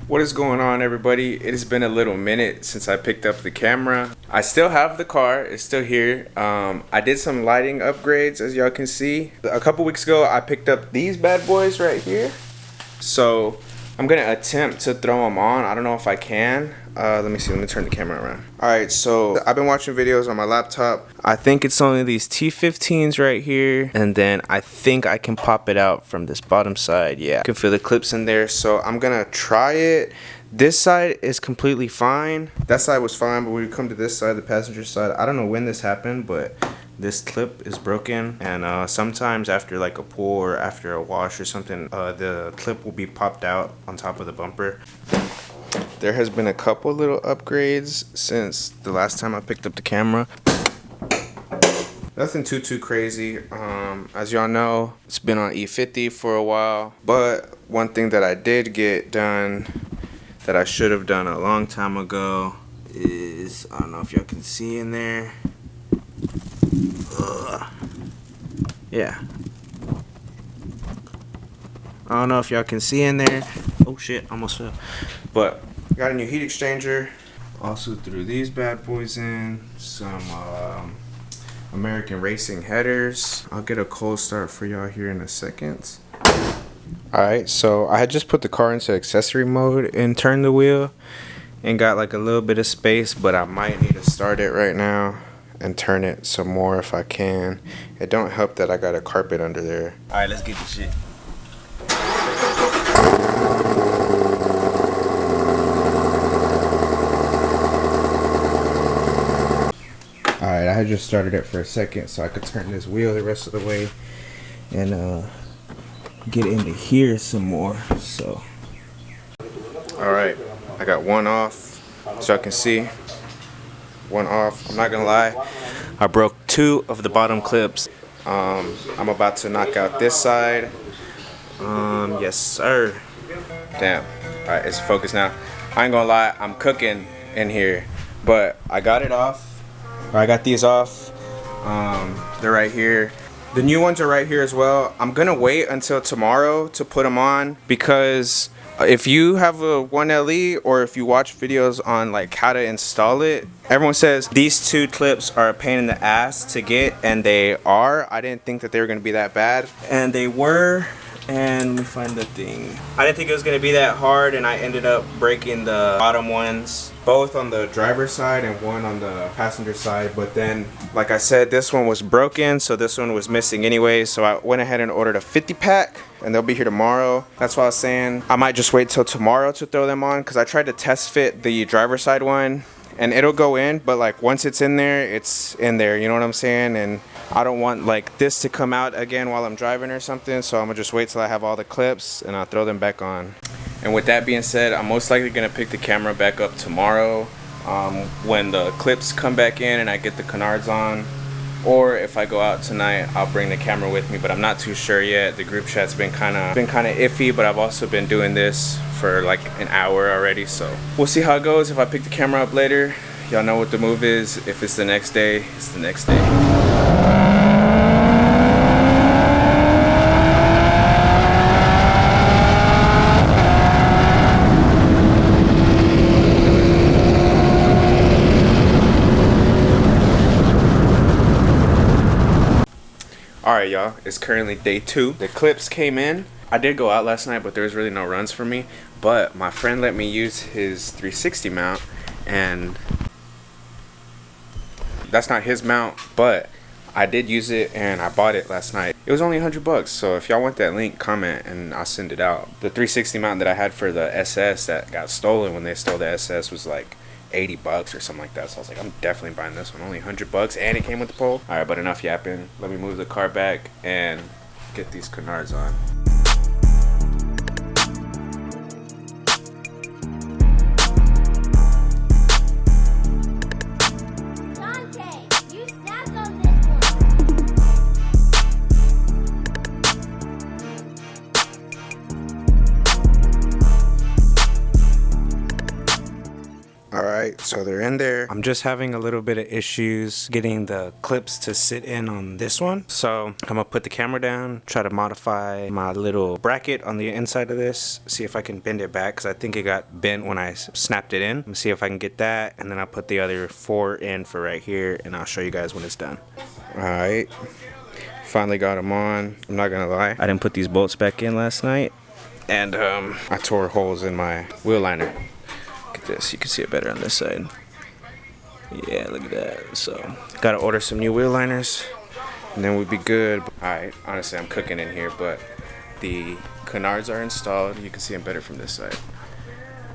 What is going on, everybody? It has been a little minute since I picked up the camera. I still have the car, it's still here. I did some lighting upgrades, as y'all can see. A couple weeks ago I picked up these bad boys right here, so I'm gonna attempt to throw them on. I don't know if I can. Let me see, let me turn the camera around. Alright, so I've been watching videos on my laptop. I think it's only these T15s right here, and then I think I can pop it out from this bottom side. Yeah, you can feel the clips in there, so I'm gonna try it. This side is completely fine. That side was fine, but when we come to this side, the passenger side, I don't know when this happened, but this clip is broken, and sometimes after like a pull or after a wash or something, the clip will be popped out on top of the bumper. There has been a couple little upgrades since the last time I picked up the camera. Nothing too crazy. As y'all know, it's been on E50 for a while, but one thing that I did get done that I should have done a long time ago is, I don't know if y'all can see in there. Yeah. I don't know if y'all can see in there. Oh shit, almost fell. But got a new heat exchanger. Also threw these bad boys in. Some American Racing headers. I'll get a cold start for y'all here in a second. Alright, so I had just put the car into accessory mode and turned the wheel and got like a little bit of space, but I might need to start it right now and turn it some more if I can. It don't help that I got a carpet under there. Alright, let's get this shit. Alright, I had just started it for a second so I could turn this wheel the rest of the way and get into here some more. So alright, I got one off, so I can see. One off. I'm not gonna lie, I broke two of the bottom clips. I'm about to knock out this side. Yes sir. Damn. Alright, it's focused now. I ain't gonna lie, I'm cooking in here, but I got it off. I got these off. They're right here. The new ones are right here as well. I'm gonna wait until tomorrow to put them on, because if you have a 1LE or if you watch videos on like how to install it, everyone says these two clips are a pain in the ass to get, and they are. I didn't think that they were gonna be that bad, and they were. And let me find the thing. I didn't think it was gonna be that hard, and I ended up breaking the bottom ones, both on the driver's side and one on the passenger side. But then, like I said, this one was broken, so this one was missing anyway, so I went ahead and ordered a 50 pack, and they'll be here tomorrow. That's why I was saying I might just wait till tomorrow to throw them on, because I tried to test fit the driver's side one and it'll go in, but like once it's in there, it's in there, you know what I'm saying? And I don't want like this to come out again while I'm driving or something, so I'm gonna just wait till I have all the clips and I'll throw them back on. And with that being said, I'm most likely gonna pick the camera back up tomorrow when the clips come back in and I get the Canards on, or if I go out tonight, I'll bring the camera with me, but I'm not too sure yet. The group chat's been kind of iffy, but I've also been doing this for like an hour already, so we'll see how it goes. If I pick the camera up later, y'all know what the move is. If it's the next day, it's the next day. Alright y'all, it's currently day 2. The clips came in. I did go out last night, but there was really no runs for me. But my friend let me use his 360 mount, and that's not his mount, but I did use it and I bought it last night. It was only $100, so if y'all want that link, comment and I'll send it out. The 360 mount that I had for the SS that got stolen when they stole the SS was like $80 or something like that, so I was like, I'm definitely buying this one. Only $100, and it came with the pole. Alright, but enough yapping. Let me move the car back and get these Canards on. Alright. Alright, so they're in there. I'm just having a little bit of issues getting the clips to sit in on this one. So I'm gonna put the camera down, try to modify my little bracket on the inside of this, see if I can bend it back, because I think it got bent when I snapped it in. Let me see if I can get that, and then I'll put the other 4 in for right here, and I'll show you guys when it's done. Alright, finally got them on. I'm not gonna lie, I didn't put these bolts back in last night, and I tore holes in my wheel liner. Look at this, you can see it better on this side. Yeah, look at that. So gotta order some new wheel liners and then we'll be good. Alright, honestly I'm cooking in here, but the Canards are installed. You can see them better from this side.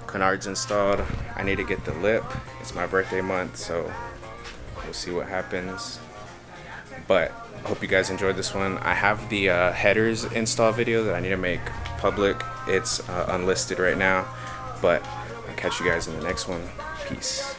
Canards installed. I need to get the lip. It's my birthday month, so we'll see what happens. But I hope you guys enjoyed this one. I have the headers install video that I need to make public. It's unlisted right now, but I'll catch you guys in the next one. Peace.